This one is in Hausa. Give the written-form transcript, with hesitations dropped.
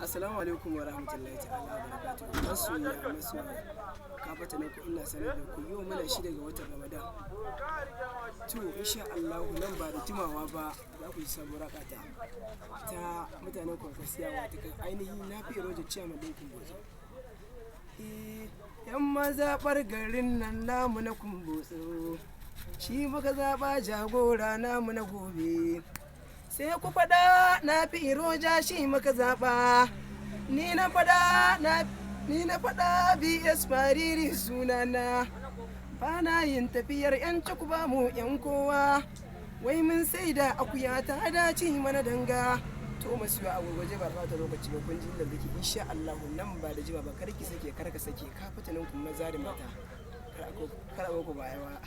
Assalamu alaikum wa rahmatullahi ta'ala wa barakatuhu. Masoya ka fata na ku ina sanar da ku yau muna shi daga watan Ramadan. To insha Allah nan ba da jimawa ba za ku ji sabuwar rakata ta mutanen Kwankwasiya wata kan ainihi na fi roje ciyaman ɗin Kumbotso. Yan mazaɓar garin nan namu na Kumbotso, shi muka zaɓa jagora namu na gobe. Sai ku faɗa na fi roja shi muka zaɓa, ni na faɗa BS Fariri sunana, ba na yin tafiyar yan ku ba mu yan kowa, wai mun sai da akuya ta dace mana danga. To masu a gwaje ba ta lokaci ba kun ji da biki insha Allah nan ba da jima ba kar ki sake kar ka sake ka fita nan kun maza da mata kar ku baya ba.